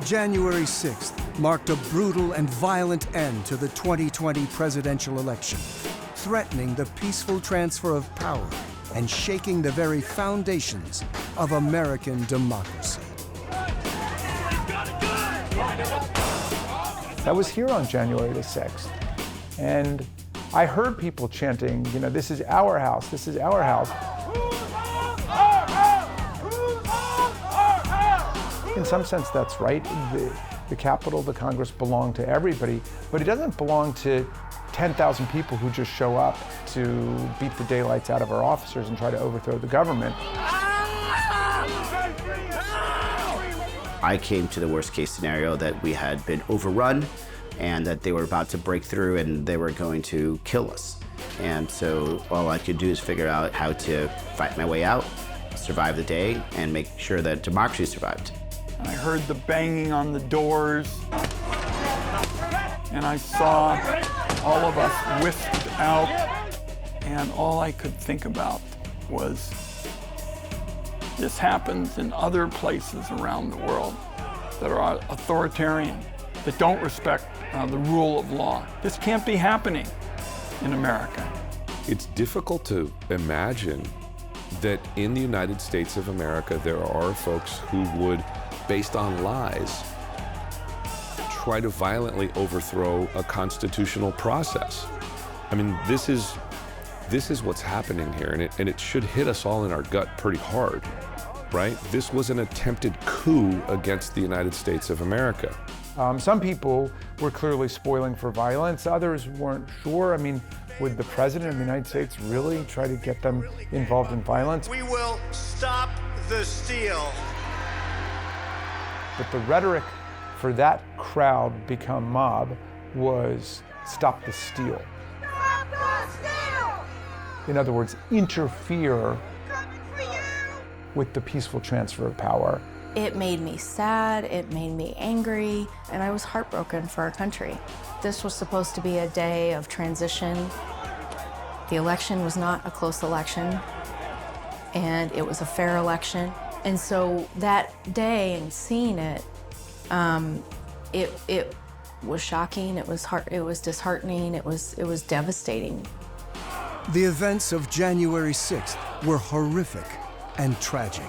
January 6th marked a brutal and violent end to the 2020 presidential election, threatening the peaceful transfer of power and shaking the very foundations of American democracy. I was here on January the 6th, and I heard people chanting, you know, this is our house, this is our house. In some sense, that's right. The Capitol, the Congress belong to everybody, but it doesn't belong to 10,000 people who just show up to beat the daylights out of our officers and try to overthrow the government. I came to the worst case scenario that we had been overrun and that they were about to break through and they were going to kill us. And so all I could do is figure out how to fight my way out, survive the day, and make sure that democracy survived. I heard the banging on the doors, and I saw all of us whisked out, and all I could think about was, this happens in other places around the world that are authoritarian, that don't respect the rule of law. This can't be happening in America. It's difficult to imagine that in the United States of America there are folks who would, based on lies, try to violently overthrow a constitutional process. I mean, this is what's happening here, and it should hit us all in our gut pretty hard, right? This was an attempted coup against the United States of America. Some people were clearly spoiling for violence, others weren't sure. I mean, would the President of the United States really try to get them involved in violence? We will stop the steal. But the rhetoric for that crowd become mob was stop the steal. Stop the steal! In other words, interfere with the peaceful transfer of power. It made me sad, it made me angry, and I was heartbroken for our country. This was supposed to be a day of transition. The election was not a close election, and it was a fair election. And so that day and seeing it, it was shocking, it was disheartening, it was devastating. The events of January 6th were horrific and tragic.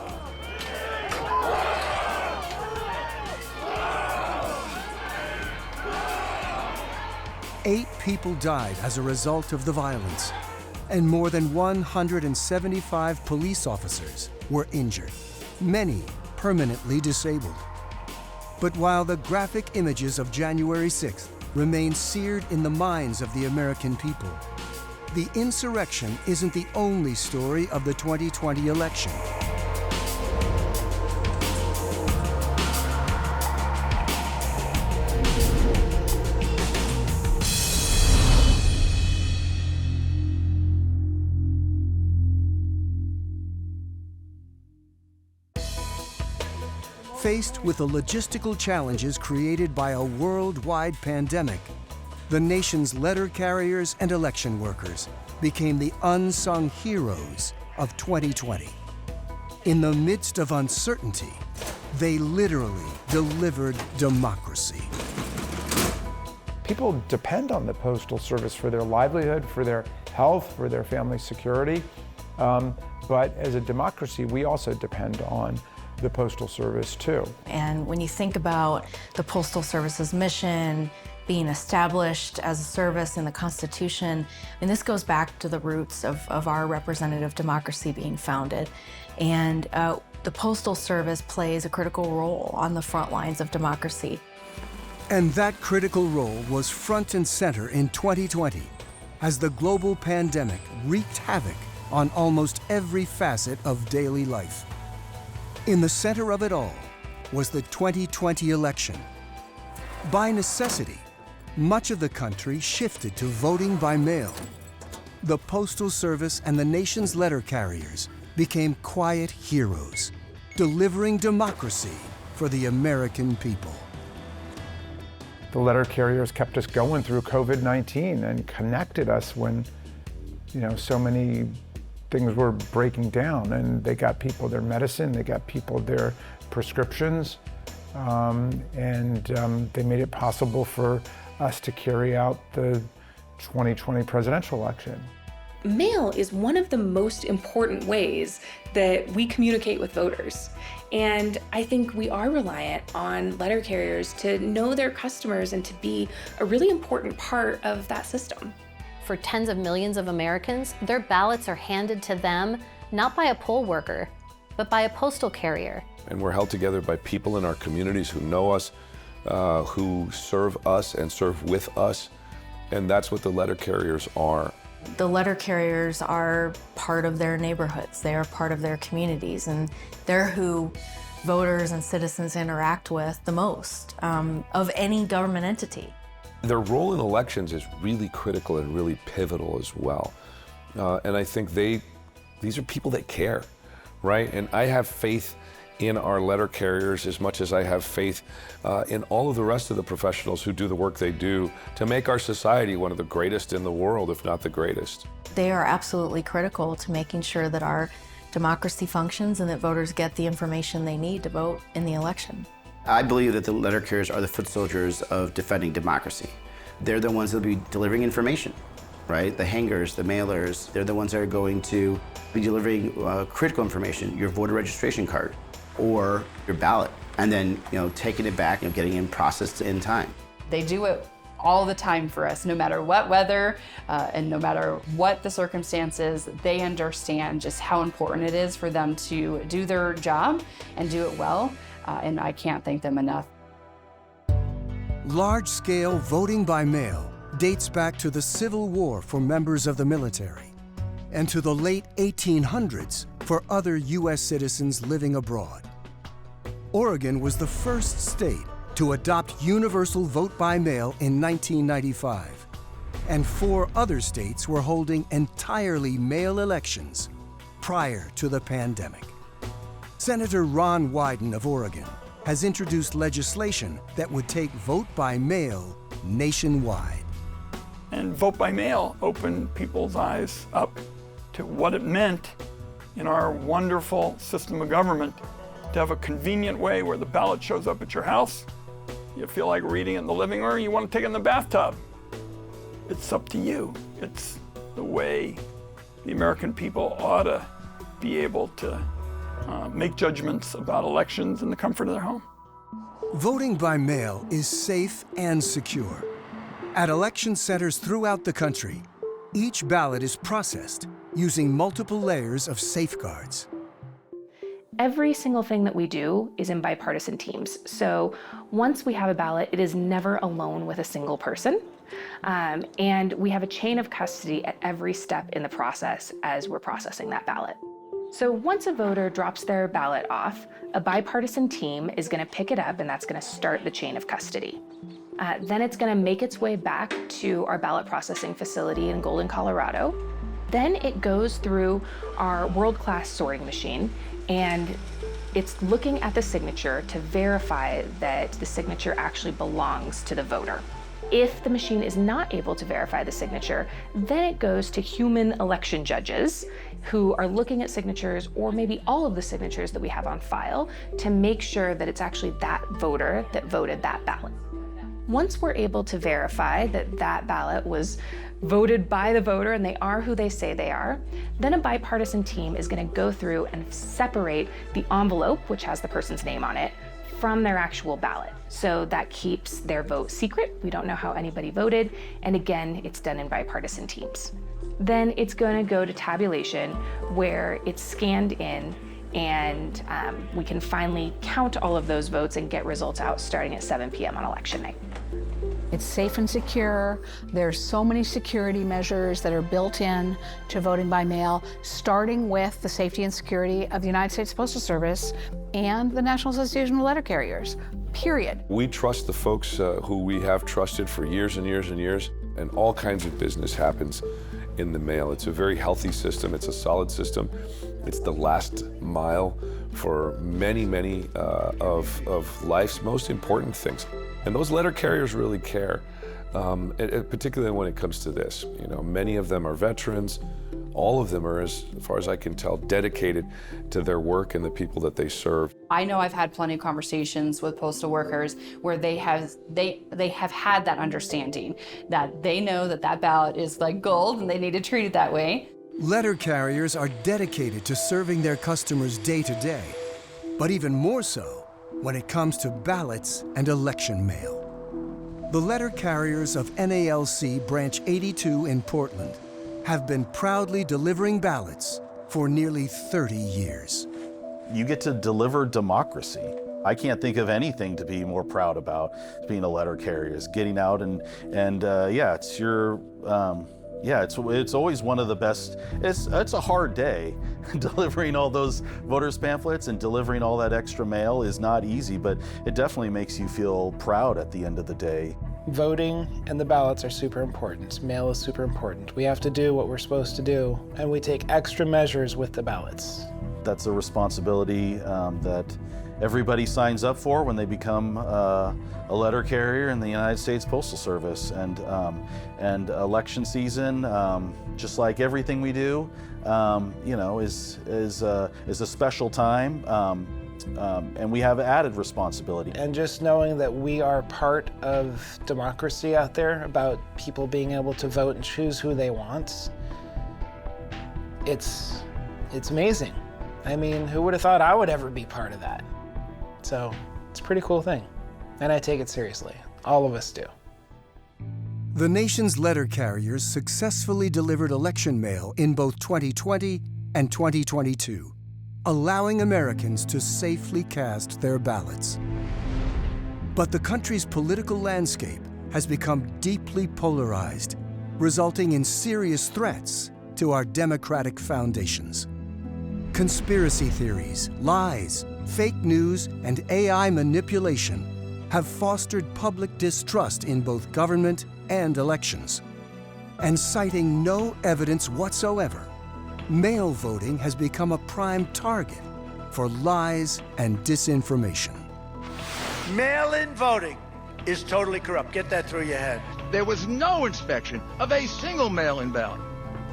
Eight people died as a result of the violence, and more than 175 police officers were injured, many permanently disabled. But while the graphic images of January 6th remain seared in the minds of the American people, the insurrection isn't the only story of the 2020 election. Faced with the logistical challenges created by a worldwide pandemic, the nation's letter carriers and election workers became the unsung heroes of 2020. In the midst of uncertainty, they literally delivered democracy. People depend on the Postal Service for their livelihood, for their health, for their family security. But as a democracy, we also depend on the Postal Service too. And when you think about the Postal Service's mission, being established as a service in the Constitution, and this goes back to the roots of our representative democracy being founded. And the Postal Service plays a critical role on the front lines of democracy. And that critical role was front and center in 2020 as the global pandemic wreaked havoc on almost every facet of daily life. In the center of it all was the 2020 election. By necessity, much of the country shifted to voting by mail. The Postal Service and the nation's letter carriers became quiet heroes, delivering democracy for the American people. The letter carriers kept us going through COVID-19 and connected us when, so many things were breaking down, and they got people their medicine, they got people their prescriptions, They made it possible for us to carry out the 2020 presidential election. Mail is one of the most important ways that we communicate with voters. And I think we are reliant on letter carriers to know their customers and to be a really important part of that system. For tens of millions of Americans, their ballots are handed to them not by a poll worker, but by a postal carrier. And we're held together by people in our communities who know us, who serve us and serve with us. And that's what the letter carriers are. The letter carriers are part of their neighborhoods. They are part of their communities, and they're who voters and citizens interact with the most of any government entity. Their role in elections is really critical and really pivotal as well. And I think these are people that care, right? And I have faith in our letter carriers as much as I have faith in all of the rest of the professionals who do the work they do to make our society one of the greatest in the world, if not the greatest. They are absolutely critical to making sure that our democracy functions and that voters get the information they need to vote in the election. I believe that the letter carriers are the foot soldiers of defending democracy. They're the ones that will be delivering information, right? The hangers, the mailers, they're the ones that are going to be delivering critical information, your voter registration card or your ballot, and then taking it back and getting it processed in time. They do it all the time for us, no matter what weather and no matter what the circumstances. They understand just how important it is for them to do their job and do it well, and I can't thank them enough. Large-scale voting by mail dates back to the Civil War for members of the military and to the late 1800s for other U.S. citizens living abroad. Oregon was the first state to adopt universal vote by mail in 1995, and 4 other states were holding entirely mail elections prior to the pandemic. Senator Ron Wyden of Oregon has introduced legislation that would take vote by mail nationwide. And vote by mail opened people's eyes up to what it meant in our wonderful system of government to have a convenient way where the ballot shows up at your house. You feel like reading it in the living room, you want to take it in the bathtub. It's up to you. It's the way the American people ought to be able to make judgments about elections in the comfort of their home. Voting by mail is safe and secure. At election centers throughout the country, each ballot is processed using multiple layers of safeguards. Every single thing that we do is in bipartisan teams. So once we have a ballot, it is never alone with a single person. And we have a chain of custody at every step in the process as we're processing that ballot. So once a voter drops their ballot off, a bipartisan team is going to pick it up, and that's going to start the chain of custody. Then it's going to make its way back to our ballot processing facility in Golden, Colorado. Then it goes through our world-class sorting machine, and it's looking at the signature to verify that the signature actually belongs to the voter. If the machine is not able to verify the signature, then it goes to human election judges who are looking at signatures, or maybe all of the signatures that we have on file, to make sure that it's actually that voter that voted that ballot. Once we're able to verify that that ballot was voted by the voter and they are who they say they are, then a bipartisan team is going to go through and separate the envelope, which has the person's name on it, from their actual ballot. So that keeps their vote secret. We don't know how anybody voted. And again, it's done in bipartisan teams. Then it's going to go to tabulation, where it's scanned in, and we can finally count all of those votes and get results out starting at 7 p.m. on election night. It's safe and secure. There's so many security measures that are built in to voting by mail, starting with the safety and security of the United States Postal Service and the National Association of Letter Carriers, period. We trust the folks who we have trusted for years and years and years, and all kinds of business happens in the mail. It's a very healthy system. It's a solid system. It's the last mile for many, many of life's most important things. And those letter carriers really care, particularly when it comes to this. You know, many of them are veterans. all of them are, as far as I can tell, dedicated to their work and the people that they serve. I know I've had plenty of conversations with postal workers where they have had that understanding that they know that that ballot is like gold and they need to treat it that way. Letter carriers are dedicated to serving their customers day to day, but even more so when it comes to ballots and election mail. The letter carriers of NALC Branch 82 in Portland have been proudly delivering ballots for nearly 30 years. You get to deliver democracy. I can't think of anything to be more proud about being a letter carrier, is getting out and yeah, it's your, yeah, it's always one of the best. It's a hard day. Delivering all those voters pamphlets and delivering all that extra mail is not easy, but it definitely makes you feel proud at the end of the day. Voting and the ballots are super important. Mail is super important. We have to do what we're supposed to do, and we take extra measures with the ballots. That's a responsibility that everybody signs up for when they become a letter carrier in the United States Postal Service. And election season, just like everything we do, you know, is a special time, and we have added responsibility. And just knowing that we are part of democracy out there, about people being able to vote and choose who they want, it's amazing. I mean, who would have thought I would ever be part of that? So it's a pretty cool thing, and I take it seriously. All of us do. The nation's letter carriers successfully delivered election mail in both 2020 and 2022, allowing Americans to safely cast their ballots. But the country's political landscape has become deeply polarized, resulting in serious threats to our democratic foundations. Conspiracy theories, lies, fake news, and AI manipulation have fostered public distrust in both government and elections. And citing no evidence whatsoever, mail voting has become a prime target for lies and disinformation. Mail-in voting is totally corrupt. Get that through your head. There was no inspection of a single mail-in ballot.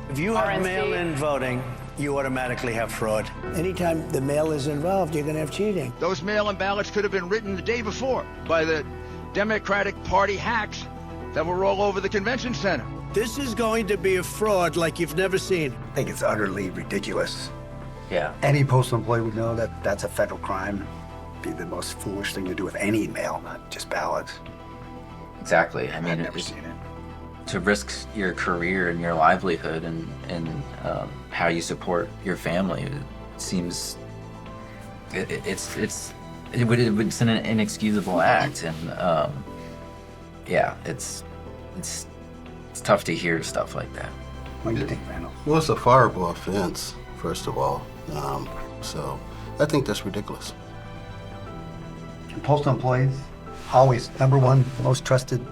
If you have mail-in voting, you automatically have fraud. Anytime the mail is involved, you're going to have cheating. Those mail-in ballots could have been written the day before by the Democratic Party hacks that were all over the convention center. This is going to be a fraud like you've never seen. I think it's utterly ridiculous. Yeah. Any postal employee would know that that's a federal crime. It'd be the most foolish thing to do with any mail, not just ballots. Exactly. I mean, I've never seen it. To risk your career and your livelihood and how you support your family, it seems it's an inexcusable act, and yeah, it's tough to hear stuff like that. What do you think, Randall? Well, it's a fireable offense, first of all, so I think that's ridiculous. And postal employees, always #1 most trusted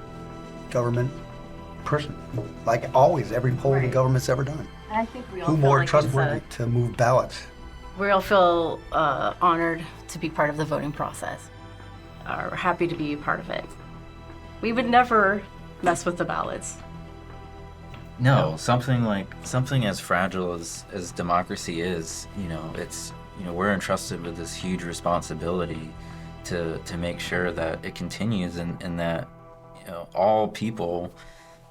government person. Like always, every poll the government's ever done. I think we all Who feel more like trustworthy to move ballots? we all feel honored to be part of the voting process. Are happy to be a part of it. We would never mess with the ballots. No, something as fragile as democracy is, we're entrusted with this huge responsibility to make sure that it continues and that all people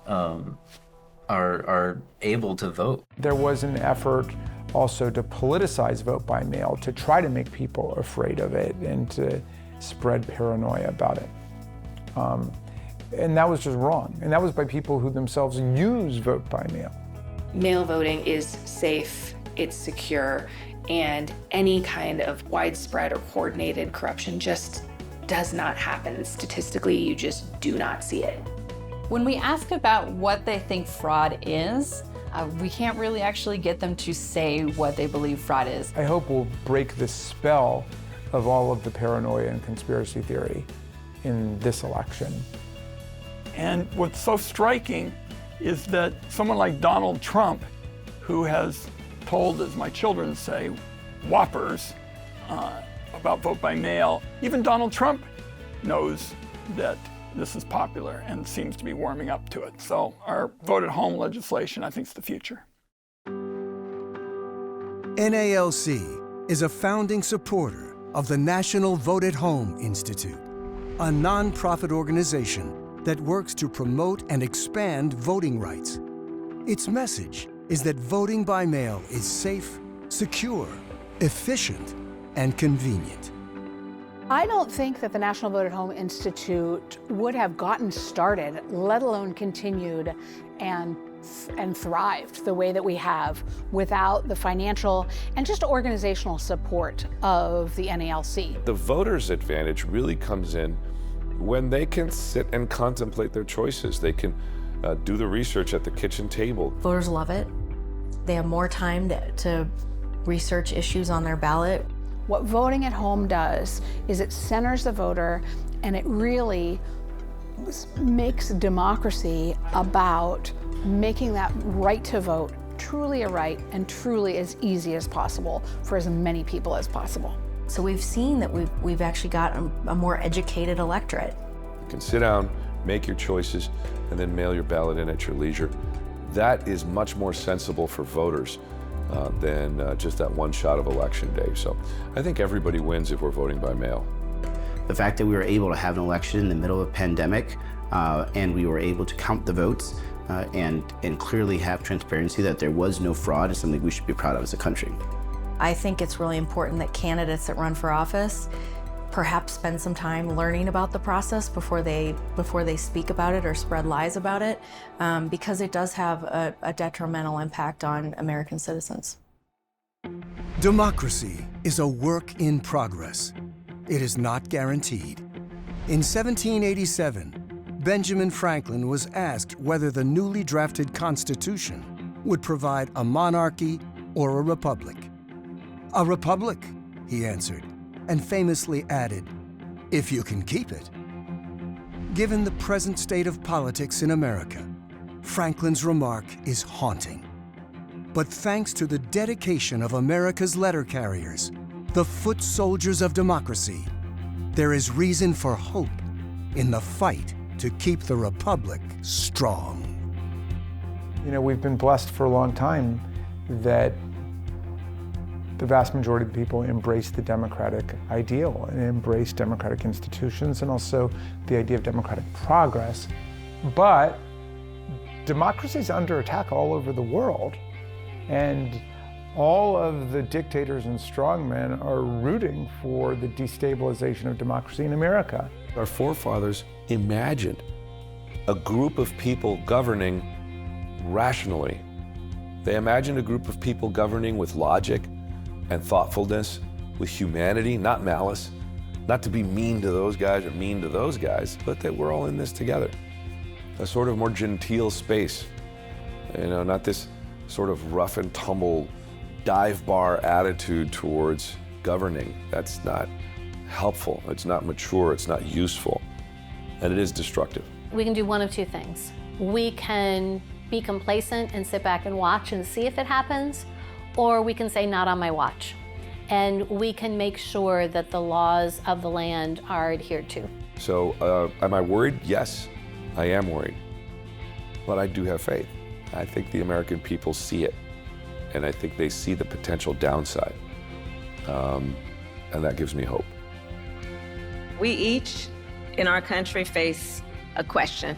are able to vote. There was an effort also to politicize vote by mail, to try to make people afraid of it and to spread paranoia about it. And that was just wrong. And that was by people who themselves use vote by mail. Mail voting is safe, it's secure, and any kind of widespread or coordinated corruption just does not happen. Statistically, you just do not see it. When we ask about what they think fraud is, we can't really actually get them to say what they believe fraud is. I hope we'll break the spell of all of the paranoia and conspiracy theory in this election. And what's so striking is that someone like Donald Trump, who has told, as my children say, whoppers about vote by mail, even Donald Trump knows that this is popular and seems to be warming up to it. So our vote at home legislation, I think, is the future. NALC is a founding supporter of the National Vote at Home Institute, a nonprofit organization that works to promote and expand voting rights. Its message is that voting by mail is safe, secure, efficient, and convenient. I don't think that the National Vote at Home Institute would have gotten started, let alone continued and thrived the way that we have without the financial and just organizational support of the NALC. The voter's advantage really comes in when they can sit and contemplate their choices. They can do the research at the kitchen table. Voters love it. They have more time to research issues on their ballot. What voting at home does is it centers the voter, and it really makes democracy about making that right to vote truly a right and truly as easy as possible for as many people as possible. So we've seen that we've actually got a more educated electorate. You can sit down, make your choices, and then mail your ballot in at your leisure. That is much more sensible for voters than just that one shot of election day. So I think everybody wins if we're voting by mail. The fact that we were able to have an election in the middle of a pandemic and we were able to count the votes and clearly have transparency that there was no fraud is something we should be proud of as a country. I think it's really important that candidates that run for office perhaps spend some time learning about the process before they speak about it or spread lies about it, because it does have a detrimental impact on American citizens. Democracy is a work in progress. It is not guaranteed. In 1787, Benjamin Franklin was asked whether the newly drafted Constitution would provide a monarchy or a republic. "A republic," he answered, and famously added, "if you can keep it." Given the present state of politics in America, Franklin's remark is haunting. But thanks to the dedication of America's letter carriers, the foot soldiers of democracy, there is reason for hope in the fight to keep the republic strong. You know, we've been blessed for a long time that the vast majority of the people embrace the democratic ideal and embrace democratic institutions and also the idea of democratic progress. But democracy is under attack all over the world, and all of the dictators and strongmen are rooting for the destabilization of democracy in America. Our forefathers imagined a group of people governing rationally. They imagined a group of people governing with logic and thoughtfulness, with humanity, not malice, not to be mean to those guys or mean to those guys, but that we're all in this together. A sort of more genteel space, you know, not this sort of rough and tumble dive bar attitude towards governing. That's not helpful, it's not mature, it's not useful, and it is destructive. We can do one of two things. We can be complacent and sit back and watch and see if it happens, or we can say, not on my watch. And we can make sure that the laws of the land are adhered to. So am I worried? Yes, I am worried. But I do have faith. I think the American people see it. And I think they see the potential downside. And that gives me hope. We each in our country face a question.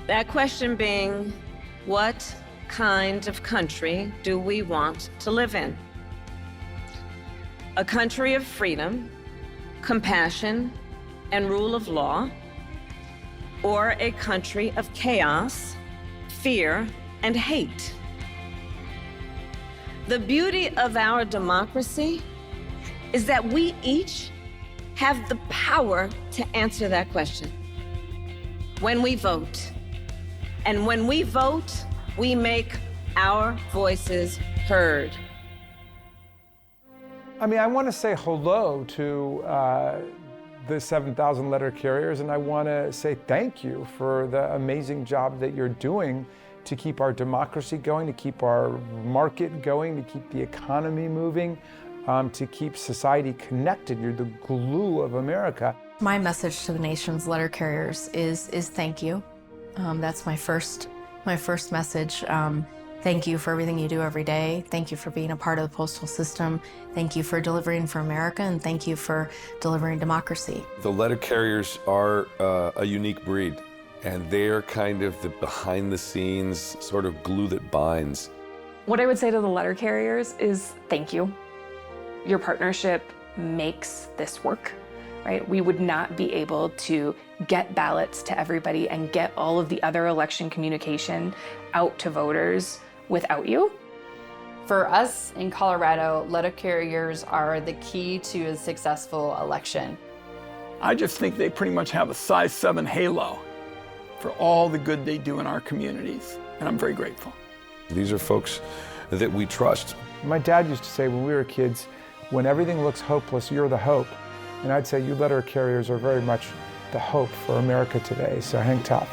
That question being, what kind of country do we want to live in? A country of freedom, compassion, and rule of law, or a country of chaos, fear, and hate? The beauty of our democracy is that we each have the power to answer that question when we vote. And when we vote, we make our voices heard. I mean, I want to say hello to the 7,000 letter carriers, and I want to say thank you for the amazing job that you're doing to keep our democracy going, to keep our market going, to keep the economy moving, to keep society connected. You're the glue of America. My message to the nation's letter carriers is thank you. That's my first message. Thank you for everything you do every day. Thank you for being a part of the postal system. Thank you for delivering for America, and thank you for delivering democracy. The letter carriers are a unique breed, and they're kind of the behind-the-scenes sort of glue that binds. What I would say to the letter carriers is thank you. Your partnership makes this work, right? We would not be able to get ballots to everybody and get all of the other election communication out to voters without you. For us in Colorado, letter carriers are the key to a successful election. I just think they pretty much have a size 7 halo for all the good they do in our communities, and I'm very grateful. These are folks that we trust. My dad used to say when we were kids, when everything looks hopeless, you're the hope. And I'd say you letter carriers are very much the hope for America today, so hang tough.